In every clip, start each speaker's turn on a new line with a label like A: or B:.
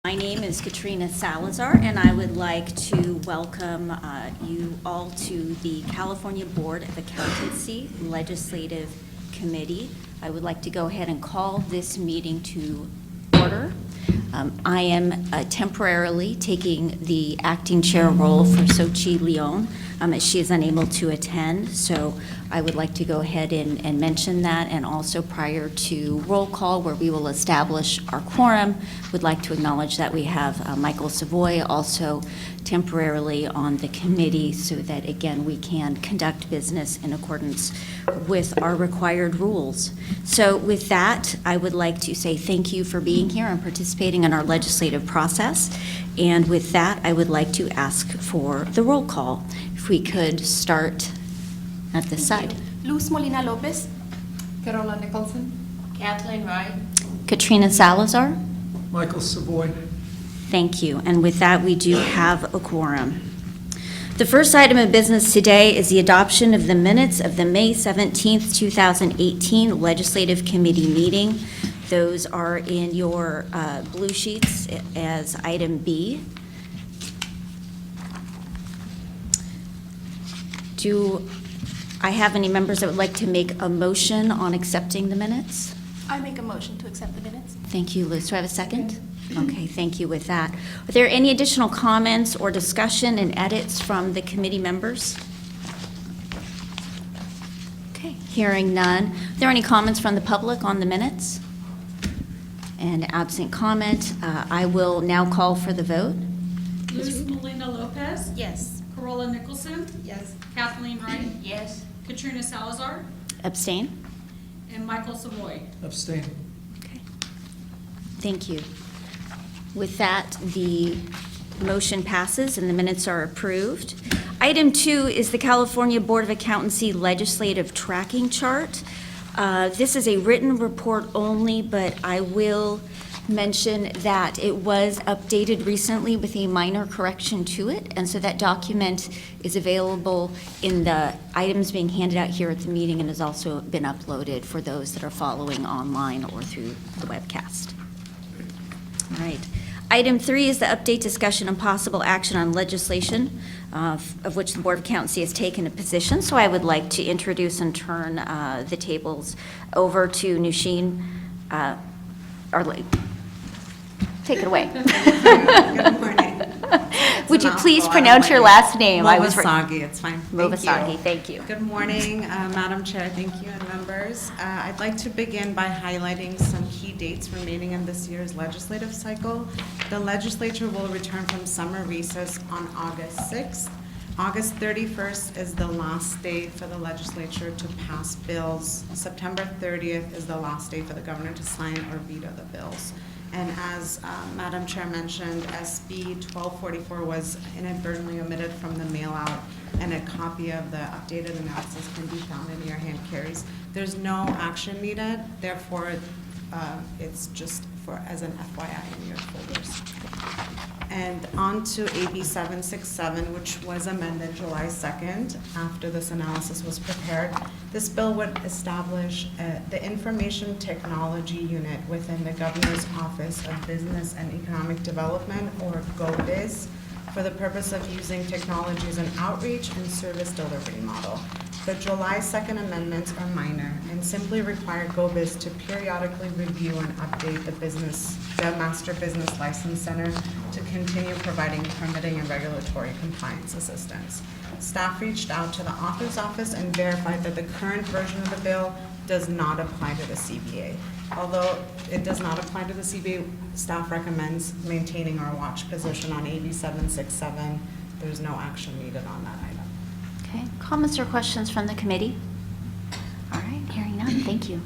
A: My name is Katrina Salazar, and I would like to welcome you all to the California Board of Accountancy Legislative Committee. I would like to go ahead and call this meeting to order. I am temporarily taking the acting chair role for Xochitl Leon, as she is unable to attend. So I would like to go ahead and mention that, and also prior to roll call, where we will establish our quorum, would like to acknowledge that we have Michael Savoy also temporarily on the committee, so that, again, we can conduct business in accordance with our required rules. So with that, I would like to say thank you for being here and participating in our legislative process. And with that, I would like to ask for the roll call. If we could start at this side.
B: Luz Molina Lopez.
C: Carola Nicholson.
B: Kathleen Wright.
A: Katrina Salazar.
C: Michael Savoy.
A: Thank you. And with that, we do have a quorum. The first item of business today is the adoption of the minutes of the May 17th, 2018 Legislative Committee meeting. Those are in your blue sheets as item B. Do I have any members that would like to make a motion on accepting the minutes?
B: I make a motion to accept the minutes.
A: Thank you, Liz. Do I have a second? Okay, thank you with that. Are there any additional comments or discussion and edits from the committee members? Okay, hearing none. Are there any comments from the public on the minutes? And absent comment, I will now call for the vote.
D: Luz Molina Lopez.
B: Yes.
D: Carola Nicholson.
C: Yes.
D: Kathleen Wright.
B: Yes.
D: Katrina Salazar.
A: Abstain?
D: And Michael Savoy.
C: Abstain.
A: Okay. Thank you. With that, the motion passes and the minutes are approved. Item 2 is the California Board of Accountancy Legislative Tracking Chart. This is a written report only, but I will mention that it was updated recently with a minor correction to it, and so that document is available in the items being handed out here at the meeting, and has also been uploaded for those that are following online or through the webcast. All right. Item 3 is the update, discussion, and possible action on legislation of which the Board of Accountancy has taken a position. So I would like to introduce and turn the tables over to Nushin Arley. Take it away.
E: Good morning.
A: Would you please pronounce your last name?
E: Movasagi, it's fine.
A: Movasagi, thank you.
E: Good morning, Madam Chair, thank you, and members. I'd like to begin by highlighting some key dates remaining in this year's legislative cycle. The legislature will return from summer recess on August 6th. August 31st is the last day for the legislature to pass bills. September 30th is the last day for the governor to sign or veto the bills. And as Madam Chair mentioned, SB 1244 was inadvertently omitted from the mail out, and a copy of the updated analysis can be found in your hand carries. There's no action needed, therefore it's just for as an FYI in your folders. And on to AB 767, which was amended July 2nd after this analysis was prepared. This bill would establish the Information Technology Unit within the Governor's Office of Business and Economic Development, or GOBIZ, for the purpose of using technology as an outreach and service delivery model. The July 2nd amendments are minor and simply require GOBIZ to periodically review and update the Master Business License Center to continue providing permitting and regulatory compliance assistance. Staff reached out to the author's office and verified that the current version of the bill does not apply to the CBA. Although it does not apply to the CBA, staff recommends maintaining our watch position on AB 767. There's no action needed on that item.
A: Okay, comments or questions from the committee? All right, hearing none, thank you.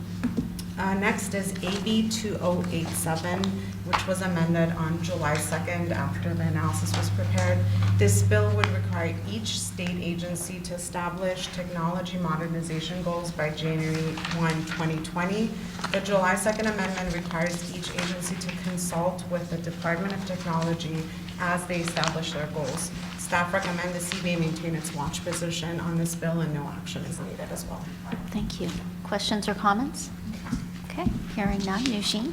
E: Next is AB 2087, which was amended on July 2nd after the analysis was prepared. This bill would require each state agency to establish technology modernization goals by January 1, 2020. The July 2nd amendment requires each agency to consult with the Department of Technology as they establish their goals. Staff recommend the CBA maintain its watch position on this bill, and no action is needed as well.
A: Thank you. Questions or comments? Okay, hearing none. Nushin?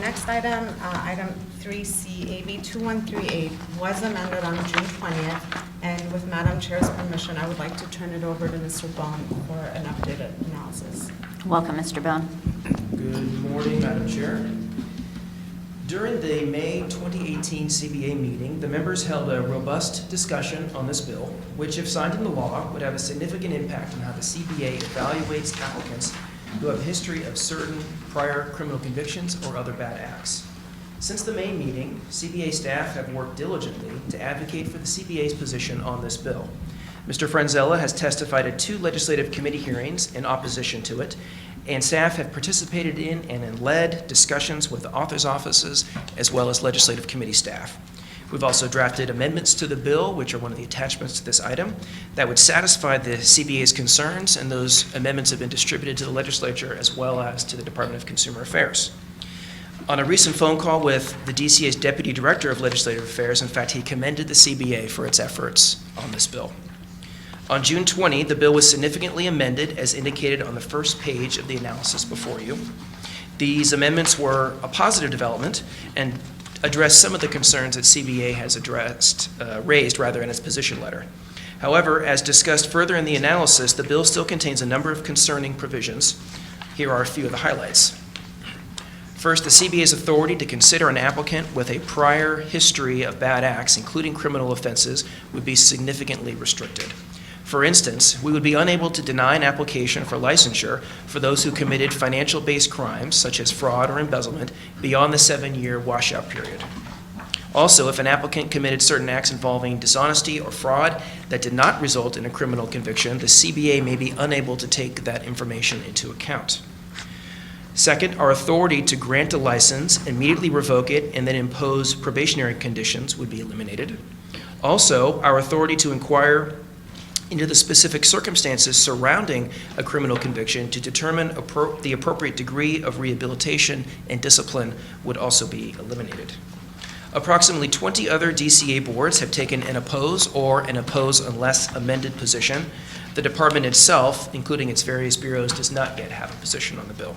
E: Next item, item 3C, AB 2138, was amended on June 20th, and with Madam Chair's permission, I would like to turn it over to Mr. Bone for an updated analysis.
A: Welcome, Mr. Bone.
F: Good morning, Madam Chair. During the May 2018 CBA meeting, the members held a robust discussion on this bill, which, if signed into law, would have a significant impact on how the CBA evaluates applicants who have a history of certain prior criminal convictions or other bad acts. Since the May meeting, CBA staff have worked diligently to advocate for the CBA's position on this bill. Mr. Franzella has testified at 2 legislative committee hearings in opposition to it, and staff have participated in and led discussions with the author's offices as well as legislative committee staff. We've also drafted amendments to the bill, which are one of the attachments to this item, that would satisfy the CBA's concerns, and those amendments have been distributed to the legislature as well as to the Department of Consumer Affairs. On a recent phone call with the DCA's Deputy Director of Legislative Affairs, in fact, he commended the CBA for its efforts on this bill. On June 20, the bill was significantly amended as indicated on the first page of the analysis before you. These amendments were a positive development and addressed some of the concerns that CBA has raised in its position letter. However, as discussed further in the analysis, the bill still contains a number of concerning provisions. Here are a few of the highlights. First, the CBA's authority to consider an applicant with a prior history of bad acts, including criminal offenses, would be significantly restricted. For instance, we would be unable to deny an application for licensure for those who committed financial-based crimes, such as fraud or embezzlement, beyond the 7-year washout period. Also, if an applicant committed certain acts involving dishonesty or fraud that did not result in a criminal conviction, the CBA may be unable to take that information into account. Second, our authority to grant a license, immediately revoke it, and then impose probationary conditions would be eliminated. Also, our authority to inquire into the specific circumstances surrounding a criminal conviction to determine the appropriate degree of rehabilitation and discipline would also be eliminated. Approximately 20 other DCA boards have taken an oppose or an oppose unless amended position. The department itself, including its various bureaus, does not yet have a position on the bill.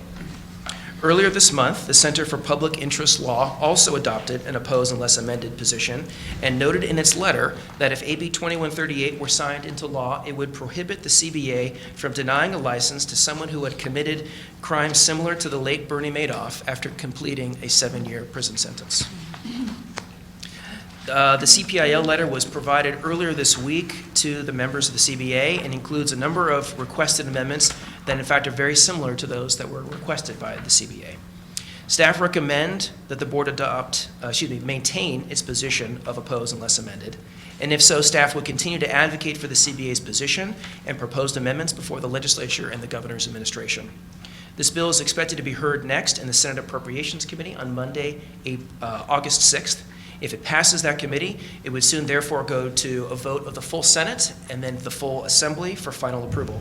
F: Earlier this month, the Center for Public Interest Law also adopted an oppose unless amended position and noted in its letter that if AB 2138 were signed into law, it would prohibit the CBA from denying a license to someone who had committed crimes similar to the late Bernie Madoff after completing a 7-year prison sentence. The CPIL letter was provided earlier this week to the members of the CBA and includes a number of requested amendments that in fact are very similar to those that were requested by the CBA. Staff recommend that the board maintain its position of oppose unless amended. And if so, staff would continue to advocate for the CBA's position and proposed amendments before the legislature and the governor's administration. This bill is expected to be heard next in the Senate Appropriations Committee on Monday, August 6th. If it passes that committee, it would soon therefore go to a vote of the full Senate and then the full Assembly for final approval.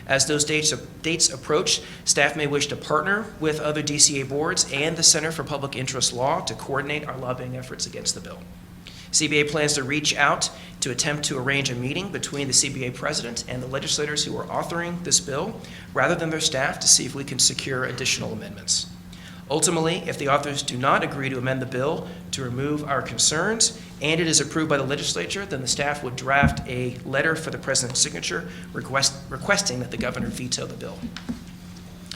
F: As those dates approach, staff may wish to partner with other DCA boards and the Center for Public Interest Law to coordinate our lobbying efforts against the bill. CBA plans to reach out to attempt to arrange a meeting between the CBA president and the legislators who are authoring this bill, rather than their staff, to see if we can secure additional amendments. Ultimately, if the authors do not agree to amend the bill to remove our concerns and it is approved by the legislature, then the staff would draft a letter for the president's signature requesting that the governor veto the bill.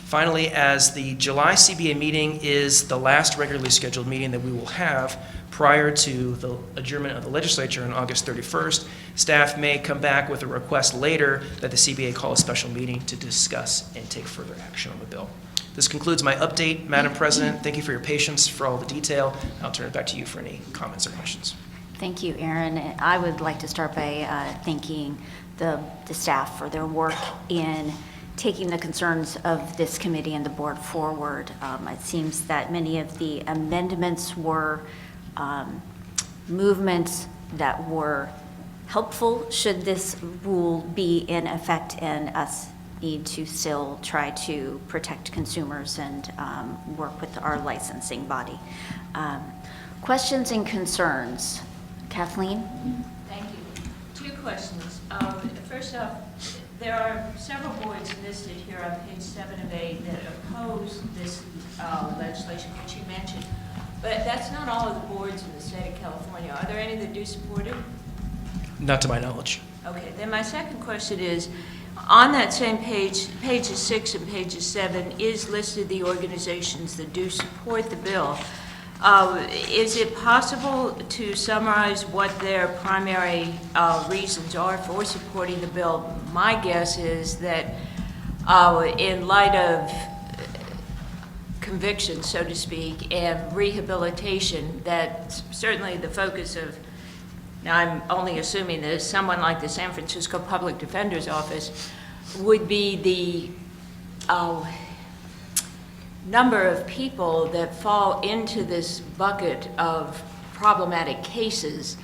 F: Finally, as the July CBA meeting is the last regularly scheduled meeting that we will have prior to the adjournment of the legislature on August 31st, staff may come back with a request later that the CBA call a special meeting to discuss and take further action on the bill. This concludes my update, Madam President. Thank you for your patience, for all the detail. I'll turn it back to you for any comments or questions.
A: Thank you, Aaron. I would like to start by thanking the staff for their work in taking the concerns of this committee and the board forward. It seems that many of the amendments were movements that were helpful should this rule be in effect, and us need to still try to protect consumers and work with our licensing body. Questions and concerns? Kathleen?
G: Thank you. 2 questions. First off, There are several boards listed here on page 7 of 8 that oppose this legislation, which you mentioned. But that's not all of the boards in the state of California. Are there any that do support it?
F: Not to my knowledge.
G: Okay, then my second question is, on that same page, pages 6 and pages 7, is listed the organizations that do support the bill. Is it possible to summarize what their primary reasons are for supporting the bill? My guess is that in light of conviction, so to speak, and rehabilitation, that certainly the focus of, now I'm only assuming that someone like the San Francisco Public Defender's Office would be the number of people that fall into this bucket of problematic cases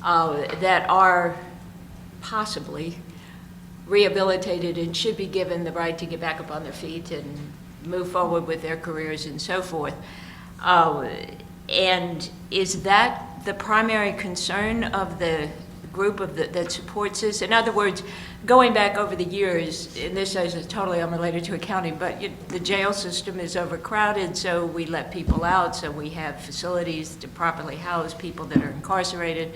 G: that are possibly rehabilitated and should be given the right to get back up on their feet and move forward with their careers and so forth. And is that the primary concern of the group that supports this? In other words, going back over the years, and this is totally unrelated to accounting, but the jail system is overcrowded, so we let people out, so we have facilities to properly house people that are incarcerated.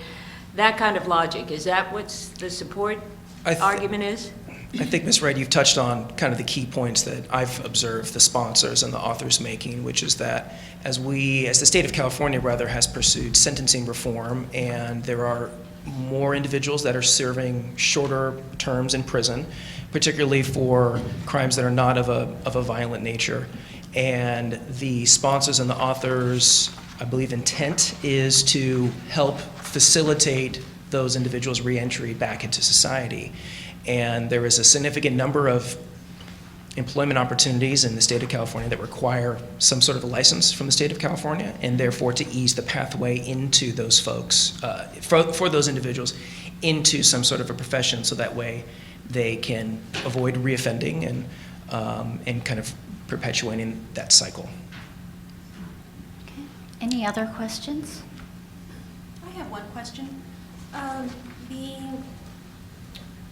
G: That kind of logic, is that what the support argument is?
F: I think, Ms. Wright, you've touched on kind of the key points that I've observed the sponsors and the authors making, which is that as the state of California, rather, has pursued sentencing reform, and there are more individuals that are serving shorter terms in prison, particularly for crimes that are not of a violent nature. And the sponsors and the authors, I believe, intent is to help facilitate those individuals' reentry back into society. And there is a significant number of employment opportunities in the state of California that require some sort of a license from the state of California, and therefore to ease the pathway into those folks, for those individuals, into some sort of a profession, so that way they can avoid reoffending and kind of perpetuating that cycle.
A: Okay. Any other questions?
B: I have one question. The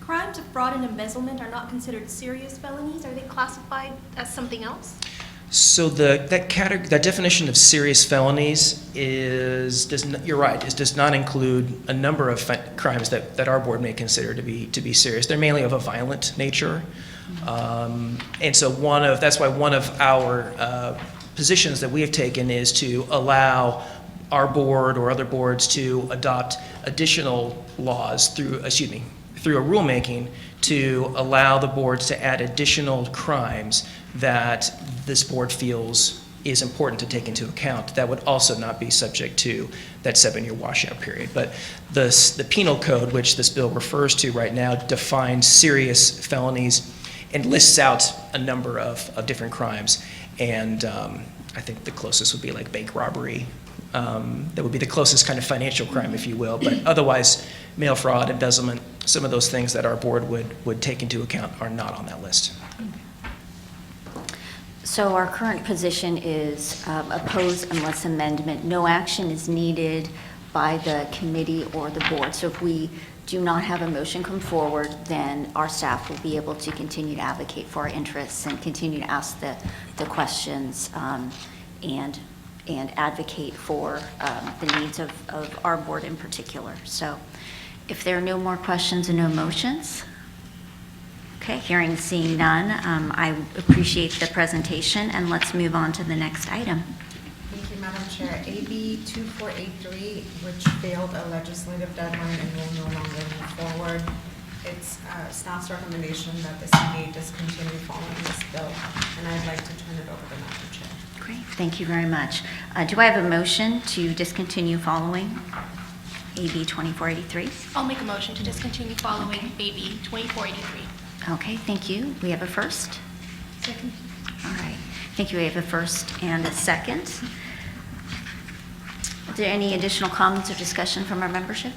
B: crimes of fraud and embezzlement are not considered serious felonies. Are they classified as something else?
F: So that definition of serious felonies you're right, does not include a number of crimes that our board may consider to be serious. They're mainly of a violent nature, and so that's why one of our positions that we have taken is to allow our board or other boards to adopt additional laws through a rulemaking to allow the boards to add additional crimes that this board feels is important to take into account that would also not be subject to that 7-year washout period. But the penal code, which this bill refers to right now, defines serious felonies and lists out a number of different crimes. And I think the closest would be like bank robbery. That would be the closest kind of financial crime, if you will. But otherwise, mail fraud, embezzlement, some of those things that our board would take into account are not on that list.
A: So our current position is oppose unless amendment. No action is needed by the committee or the board. So if we do not have a motion come forward, then our staff will be able to continue to advocate for our interests and continue to ask the questions and advocate for the needs of our board in particular. So if there are no more questions and no motions, okay, hearing and seeing none, I appreciate the presentation, and let's move on to the next item.
E: Thank you, Madam Chair. AB 2483, which failed a legislative deadline and will no longer move forward. It's staff's recommendation that the CBA discontinue following this bill, and I'd like to turn it over to Madam Chair.
A: Great, thank you very much. Do I have a motion to discontinue following AB 2483?
B: I'll make a motion to discontinue following AB 2483.
A: Okay, thank you. We have a first?
B: Second.
A: All right, thank you. We have a first and a second. Are there any additional comments or discussion from our membership?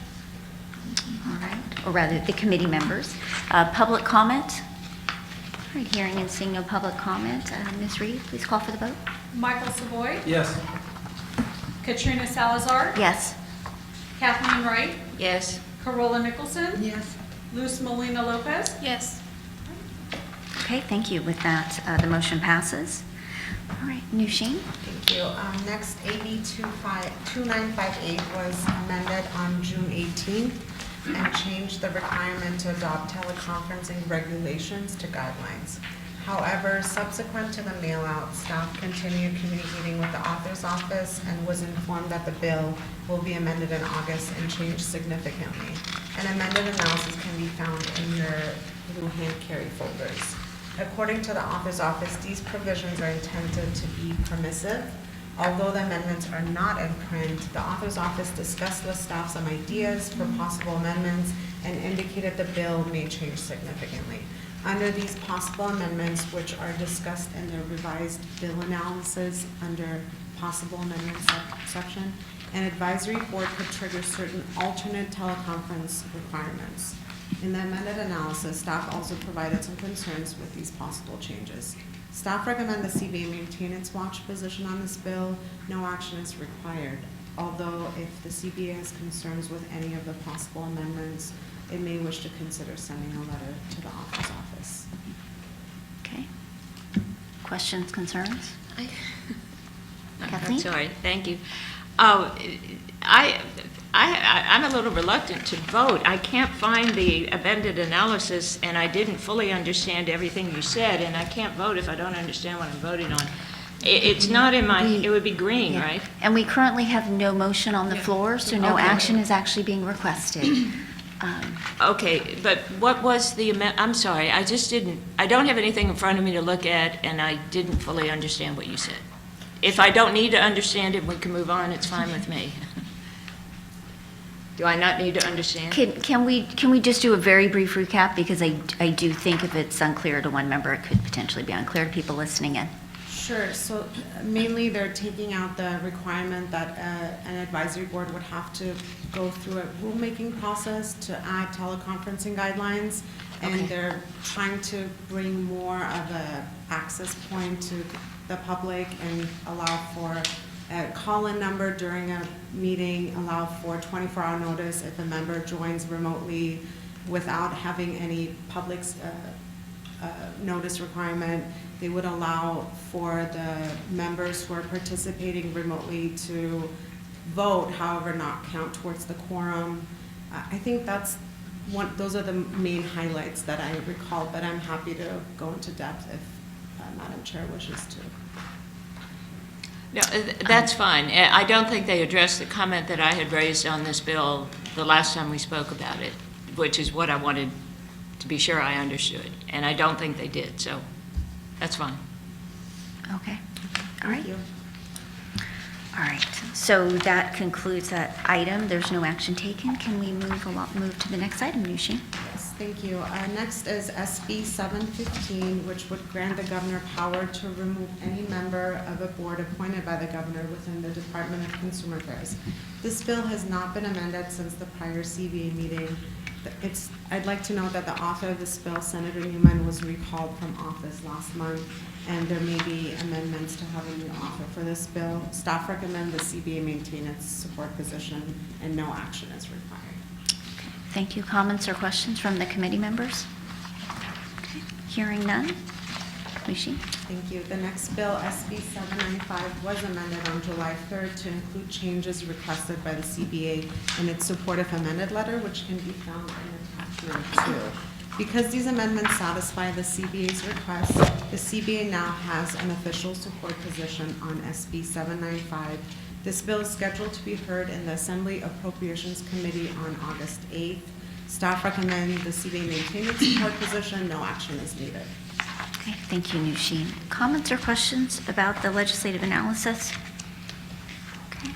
A: All right, or rather, the committee members. Public comment? All right, hearing and seeing no public comment. Ms. Reed, please call for the vote.
D: Michael Savoy,
C: Yes.
D: Katrina Salazar,
A: Yes.
D: Kathleen Wright,
G: Yes.
D: Carola Nicholson,
C: Yes.
D: Luz Molina Lopez,
B: Yes.
A: Okay, thank you. With that, the motion passes. All right, Nushin?
E: Thank you. Next, AB 2958 was amended on June 18th and changed the requirement to adopt teleconferencing regulations to guidelines. However, subsequent to the mail-out, staff continued communicating with the author's office and was informed that the bill will be amended in August and changed significantly. An amended analysis can be found in your blue hand carry folders. According to the author's office, these provisions are intended to be permissive. Although the amendments are not in print, the author's office discussed with staff some ideas for possible amendments and indicated the bill may change significantly. Under these possible amendments, which are discussed in the revised bill analysis under possible amendments section, an advisory board could trigger certain alternate teleconference requirements. In the amended analysis, staff also provided some concerns with these possible changes. Staff recommend the CBA maintain its watch position on this bill. No action is required. Although if the CBA has concerns with any of the possible amendments, it may wish to consider sending a letter to the author's office.
A: Okay. Questions, concerns? Kathleen?
G: I'm sorry, thank you. I'm a little reluctant to vote. I can't find the amended analysis, and I didn't fully understand everything you said, and I can't vote if I don't understand what I'm voting on. It's not in my, it would be green,
A: Yeah.
G: right?
A: And we currently have no motion on the floor, so no
G: Okay.
A: action is actually being requested.
G: Okay, but what was the I'm sorry, I don't have anything in front of me to look at, and I didn't fully understand what you said. If I don't need to understand it, we can move on, it's fine with me. Do I not need to understand?
A: Can we just do a very brief recap? Because I do think if it's unclear to one member, it could potentially be unclear to people listening in.
E: Sure, so mainly they're taking out the requirement that an advisory board would have to go through a rulemaking process to add teleconferencing guidelines.
A: Okay.
E: And they're trying to bring more of a access point to the public and allow for a call-in number during a meeting, allow for 24-hour notice if a member joins remotely without having any public notice requirement. They would allow for the members who are participating remotely to vote, however, not count towards the quorum. I think those are the main highlights that I recall, but I'm happy to go into depth if Madam Chair wishes to.
G: No, that's fine. I don't think they addressed the comment that I had raised on this bill the last time we spoke about it, which is what I wanted to be sure I understood. And I don't think they did, so that's fine.
A: Okay. All right.
E: Thank you.
A: All right. So that concludes that item. There's no action taken. Can we move to the next item, Nushin?
E: Yes, thank you. Next is SB 715, which would grant the governor power to remove any member of a board appointed by the governor within the Department of Consumer Affairs. This bill has not been amended since the prior CBA meeting. I'd like to note that the author of this bill, Senator Newman, was recalled from office last month, and there may be amendments to have a new author for this bill. Staff recommend the CBA maintain its support position, and no action is required.
A: Thank you. Comments or questions from the committee members? Okay. Hearing none. Nushin?
E: Thank you. The next bill, SB 795, was amended on July 3rd to include changes requested by the CBA in its supportive amended letter, which can be found in attachment 2. Because these amendments satisfy the CBA's request, the CBA now has an official support position on SB 795. This bill is scheduled to be heard in the Assembly Appropriations Committee on August 8th. Staff recommend the CBA maintain its support position. No action is needed.
A: Okay. Thank you, Nushin. Comments or questions about the legislative analysis? Okay.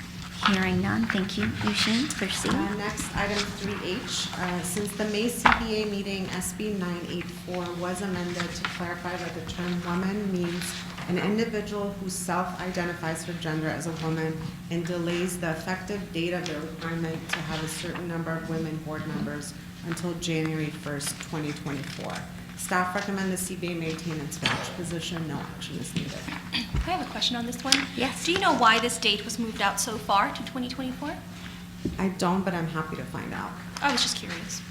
A: Hearing none. Thank you, Nushin. Proceed.
E: Next, item 3H. Since the May CBA meeting, SB 984 was amended to clarify that the term woman means an individual who self-identifies her gender as a woman and delays the effective date of the requirement to have a certain number of women board members until January 1st, 2024. Staff recommend the CBA maintain its watch position. No action is needed.
B: I have a question on this one.
A: Yes.
B: Do you know why this date was moved out so far to 2024?
E: I don't, but I'm happy to find out.
B: I was just curious.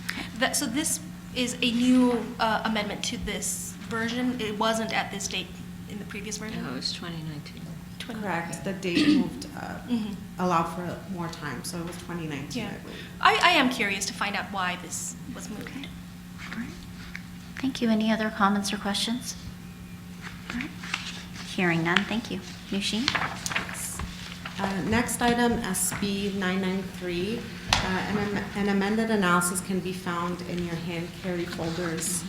B: So this is a new amendment to this version, it wasn't at this date in the previous version?
G: No, it was 2019.
E: Correct, the date moved,
B: Mhm.
E: allowed for more time, so it was 2019,
B: Yeah.
E: I believe.
B: I am curious to find out why this was moved.
A: All right. Thank you. Any other comments or questions? All right. Hearing none, thank you. Nushin?
E: Next item, SB 993. An amended analysis can be found in your hand carry folders.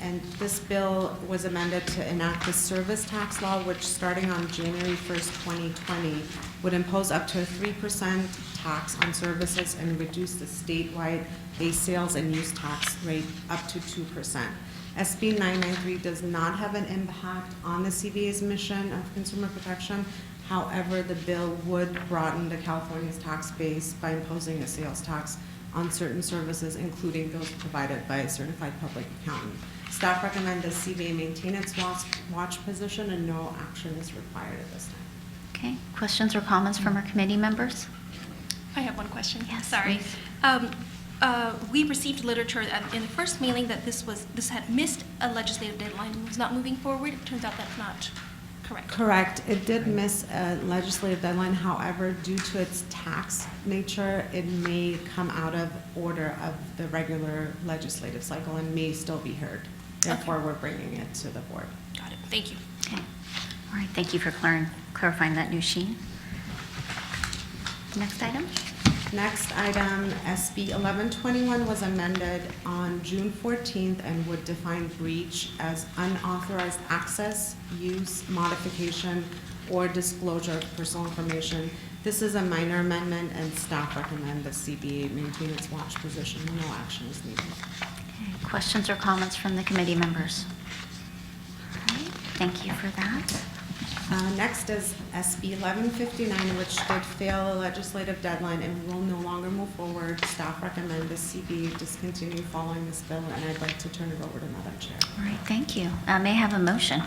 E: And this bill was amended to enact the service tax law, which starting on January 1st, 2020, would impose up to a 3% tax on services and reduce the statewide base sales and use tax rate up to 2%. SB 993 does not have an impact on the CBA's mission of consumer protection. However, the bill would broaden the California's tax base by imposing a sales tax on certain services, including those provided by a certified public accountant. Staff recommend the CBA maintain its watch position, and no action is required at this time.
A: Okay. Questions or comments from our committee members?
B: I have one question.
A: Yes,
B: Sorry.
A: please.
B: We received literature in the first mailing that this had missed a legislative deadline and was not moving forward. It turns out that's not correct.
E: Correct. It did miss a legislative deadline. However, due to its tax nature, it may come out of order of the regular legislative cycle and may still be heard. Therefore, we're bringing it to the board.
B: Got it. Thank you.
A: Okay. All right. Thank you for clarifying that, Nushin. Next item?
E: Next item, SB 1121 was amended on June 14th and would define breach as unauthorized access, use, modification, or disclosure of personal information. This is a minor amendment, and staff recommend the CBA maintain its watch position. No action is needed.
A: Okay. Questions or comments from the committee members? All right. Thank you for that.
E: Next is SB 1159, which did fail a legislative deadline and will no longer move forward. Staff recommend the CBA discontinue following this bill, and I'd like to turn it over to Madam Chair.
A: All right. Thank you. May I have a motion?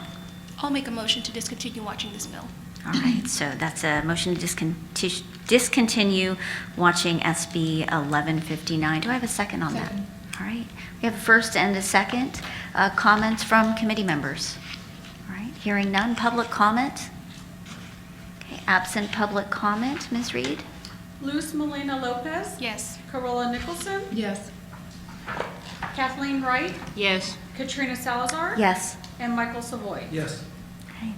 B: I'll make a motion to discontinue watching this bill.
A: All right. So that's a motion to discontinue watching SB 1159. Do I have a second on that?
C: Second.
A: All right. We have a first and a second. Comments from committee members? All right. Hearing none. Public comment? Okay. Absent public comment. Ms. Reed?
D: Luz Molina Lopez.
B: Yes.
D: Carola Nicholson.
C: Yes.
D: Kathleen Wright.
G: Yes.
D: Katrina Salazar.
A: Yes.
D: And Michael Savoy.
C: Yes.
A: Okay.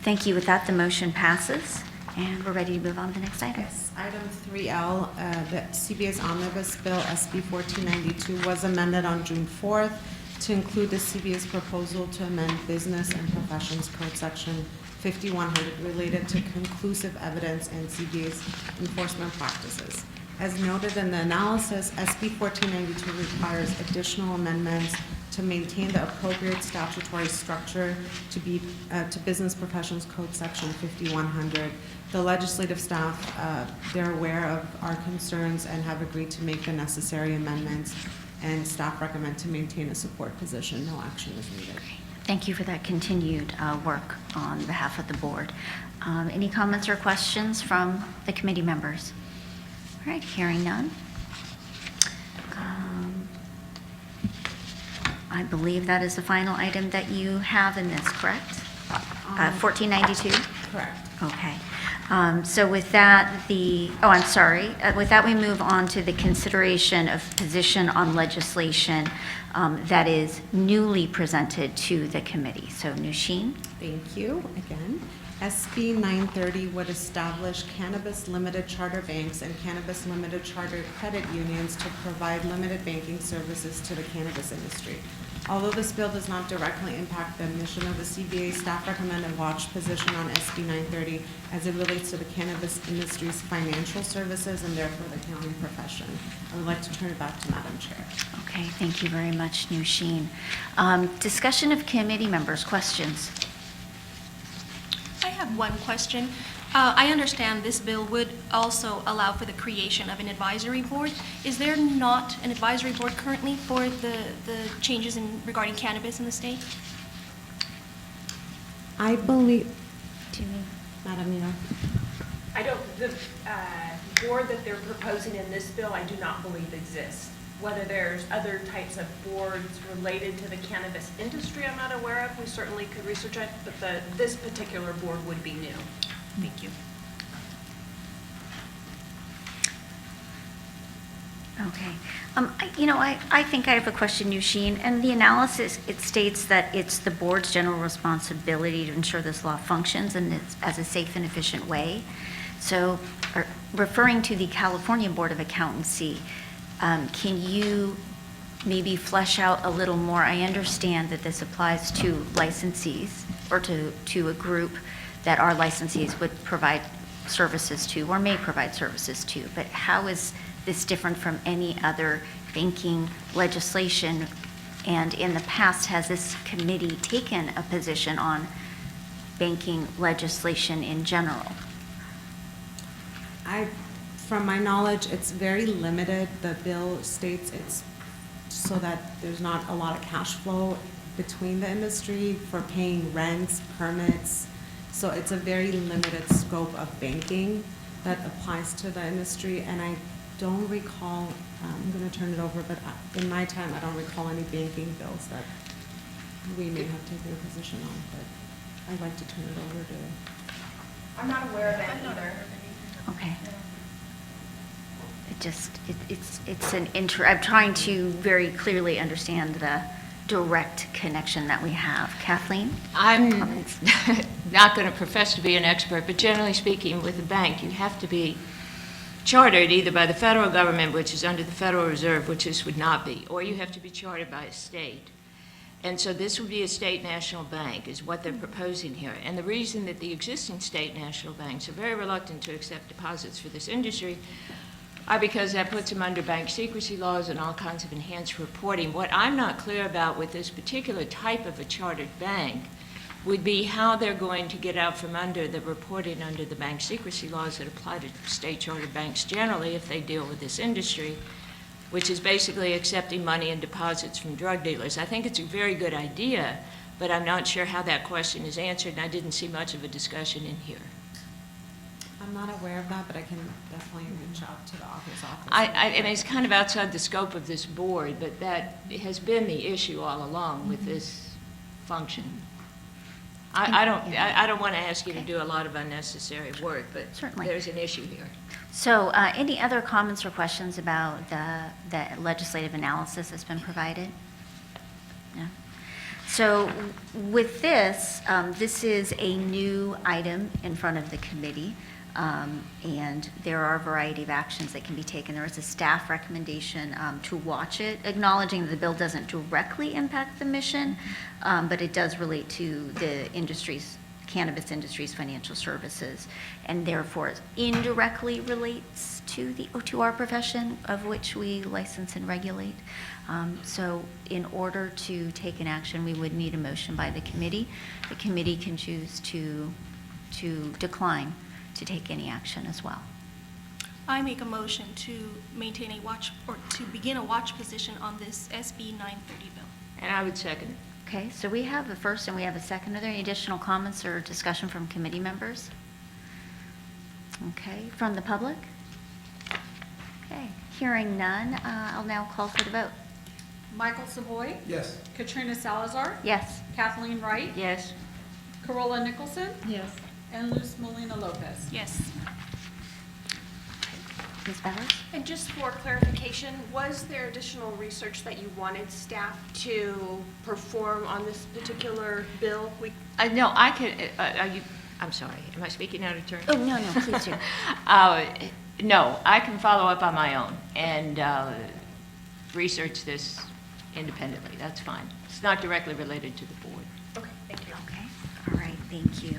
A: Thank you. With that, the motion passes, and we're ready to move on to the next item.
E: Item 3L, the CBA's Omnibus Bill SB 1492 was amended on June 4th to include the CBA's proposal to amend Business and Professions Code Section 5100 related to conclusive evidence and CBA's enforcement practices. As noted in the analysis, SB 1492 requires additional amendments to maintain the appropriate statutory structure to Business Professions Code Section 5100. The legislative staff, they're aware of our concerns and have agreed to make the necessary amendments, and staff recommend to maintain a support position. No action is needed.
A: Thank you for that continued work on behalf of the board. Any comments or questions from the committee members? All right, hearing none. I believe that is the final item that you have in this, correct? 1492?
E: Correct.
A: Okay. So with that, I'm sorry. With that, we move on to the consideration of position on legislation that is newly presented to the committee. So Nushin?
E: Thank you again. SB 930 would establish cannabis limited charter banks and cannabis limited charter credit unions to provide limited banking services to the cannabis industry. Although this bill does not directly impact the mission of the CBA, staff recommend a watch position on SB 930 as it relates to the cannabis industry's financial services and therefore the accounting profession. I would like to turn it back to Madam Chair.
A: Okay, thank you very much, Nushin. Discussion of committee members, questions?
B: I have one question. I understand this bill would also allow for the creation of an advisory board. Is there not an advisory board currently for the changes regarding cannabis in the state?
E: I believe,
A: Do you-
E: Madam Mayor.
H: I don't, the board that they're proposing in this bill, I do not believe exists. whether there's other types of boards related to the cannabis industry I'm not aware of, we certainly could research it, but this particular board would be new.
B: Thank you.
A: Okay. I think I have a question, Eugene. And the analysis, it states that it's the board's general responsibility to ensure this law functions and it's as a safe and efficient way. So, referring to the California Board of Accountancy, can you maybe flesh out a little more? I understand that this applies to licensees or to a group that our licensees would provide services to or may provide services to, but how is this different from any other banking legislation? And in the past, has this committee taken a position on banking legislation in general?
E: From my knowledge, it's very limited. The bill states it's so that there's not a lot of cash flow between the industry for paying rents, permits. So it's a very limited scope of banking that applies to the industry. And I don't recall, I'm going to turn it over, but in my time, I don't recall any banking bills that we may have taken a position on, but I'd like to turn it over to.
H: I'm not aware of any either.
A: Okay. I'm trying to very clearly understand the direct connection that we have. Kathleen?
G: I'm not going to profess to be an expert, but generally speaking, with a bank, you have to be chartered either by the federal government, which is under the Federal Reserve, which this would not be, or you have to be chartered by a state. And so this would be a state national bank, is what they're proposing here. And the reason that the existing state national banks are very reluctant to accept deposits for this industry are because that puts them under bank secrecy laws and all kinds of enhanced reporting. What I'm not clear about with this particular type of a chartered bank would be how they're going to get out from under the reporting under the bank secrecy laws that apply to state chartered banks generally if they deal with this industry, which is basically accepting money and deposits from drug dealers. I think it's a very good idea, but I'm not sure how that question is answered, and I didn't see much of a discussion in here.
E: I'm not aware of that, but I can definitely reach out to the office.
G: I mean, it's kind of outside the scope of this board, but that has been the issue all along with this function. I don't want to ask you to do a lot of unnecessary work, but
A: Certainly.
G: there's an issue here.
A: So any other comments or questions about the legislative analysis that's been provided? No? So with this, this is a new item in front of the committee, and there are a variety of actions that can be taken. There is a staff recommendation to watch it, acknowledging that the bill doesn't directly impact the mission, but it does relate to the cannabis industry's financial services, and therefore indirectly relates to our profession of which we license and regulate. So in order to take an action, we would need a motion by the committee. The committee can choose to decline to take any action as well.
B: I make a motion to maintain a watch, or to begin a watch position on this SB 930 bill.
G: And I would second it.
A: Okay, so we have a first and we have a second. Are there any additional comments or discussion from committee members? Okay, from the public? Okay, hearing none, I'll now call for the vote.
D: Michael Savoy,
C: Yes.
D: Katrina Salazar,
A: Yes.
D: Kathleen Wright,
G: Yes.
D: Carola Nicholson,
C: Yes.
D: and Luz Molina Lopez.
B: Yes.
A: Ms. Bowers?
H: And just for clarification, was there additional research that you wanted staff to perform on this particular bill?
G: No, I could, I'm sorry, am I speaking out of turn?
A: Oh, no, please do.
G: No, I can follow up on my own and research this independently. That's fine. It's not directly related to the board.
H: Okay, thank you.
A: Okay, all right, thank you.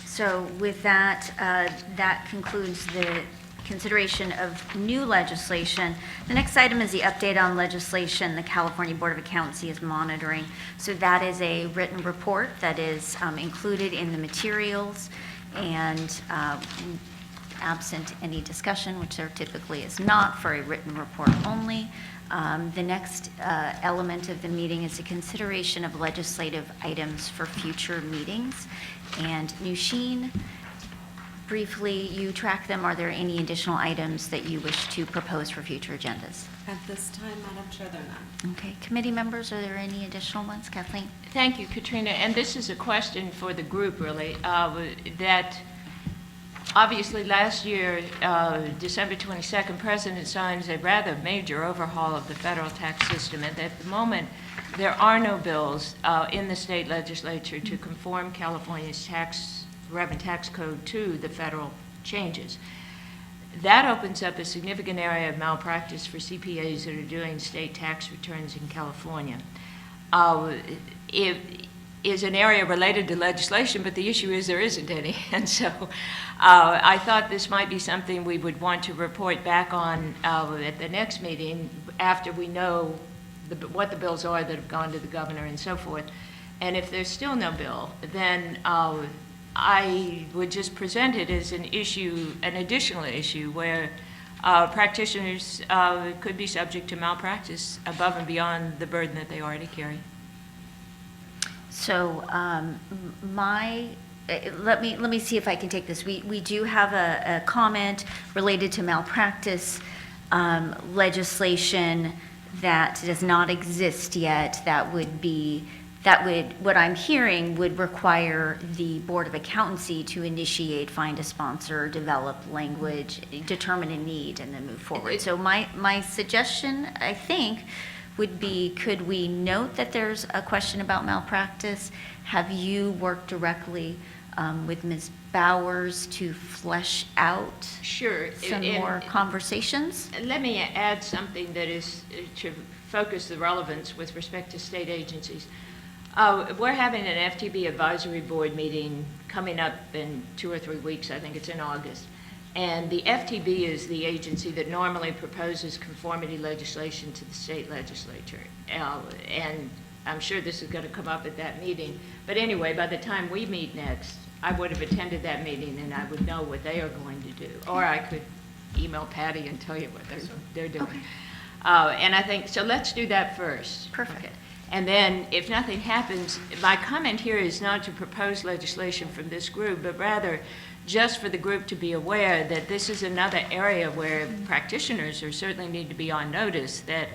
A: So with that, that concludes the consideration of new legislation. The next item is the update on legislation the California Board of Accountancy is monitoring. So that is a written report that is included in the materials, and absent any discussion, which there typically is not for a written report only. The next element of the meeting is a consideration of legislative items for future meetings. And Nushin, briefly you track them, are there any additional items that you wish to propose for future agendas?
E: At this time, Madam Chair, they're not.
A: Okay, committee members, are there any additional ones? Kathleen?
G: Thank you, Katrina. And this is a question for the group, really, that obviously last year, December 22nd, President signs a rather major overhaul of the federal tax system. And at the moment, there are no bills in the state legislature to conform California's revenue tax code to the federal changes. That opens up a significant area of malpractice for CPAs that are doing state tax returns in California. It is an area related to legislation, but the issue is there isn't any. And so I thought this might be something we would want to report back on at the next meeting after we know what the bills are that have gone to the governor and so forth. And if there's still no bill, then I would just present it as an issue, an additional issue, where practitioners could be subject to malpractice above and beyond the burden that they already carry.
A: So let me see if I can take this. We do have a comment related to malpractice legislation that does not exist yet. What I'm hearing would require the Board of Accountancy to initiate, find a sponsor, develop language, determine a need, and then move forward. So my suggestion, I think, would be, could we note that there's a question about malpractice? Have you worked directly with Ms. Bowers to flesh out
G: Sure.
A: some more conversations?
G: Let me add something that is to focus the relevance with respect to state agencies. We're having an FTB advisory board meeting coming up in 2 or 3 weeks. I think it's in August. And the FTB is the agency that normally proposes conformity legislation to the state legislature. And I'm sure this is going to come up at that meeting. But anyway, by the time we meet next, I would have attended that meeting and I would know what they are going to do. Or I could email Patty and tell you what they're doing.
A: Okay.
G: And I think, so let's do that first.
A: Perfect.
G: Okay. And then, if nothing happens, my comment here is not to propose legislation from this group, but rather just for the group to be aware that this is another area where practitioners certainly need to be on notice that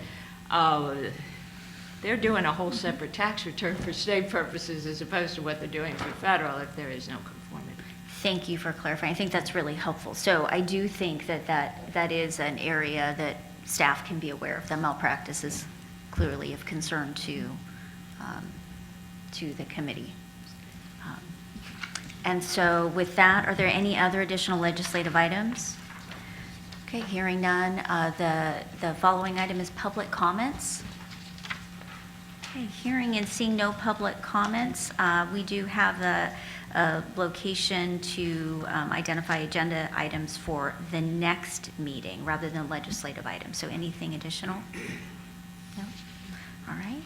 G: they're doing a whole separate tax return for state purposes as opposed to what they're doing for federal if there is no conformity.
A: Thank you for clarifying. I think that's really helpful. So I do think that is an area that staff can be aware of. The malpractice is clearly of concern to the committee. And so with that, are there any other additional legislative items? Okay, hearing none. The following item is public comments. Okay, hearing and seeing no public comments, we do have a location to identify agenda items for the next meeting rather than legislative items. So anything additional? No? All right.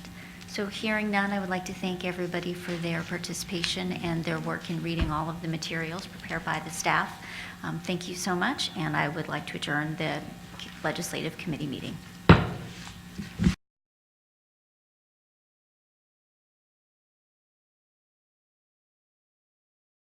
A: So hearing none, I would like to thank everybody for their participation and their work in reading all of the materials prepared by the staff. Thank you so much, and I would like to adjourn the legislative committee meeting.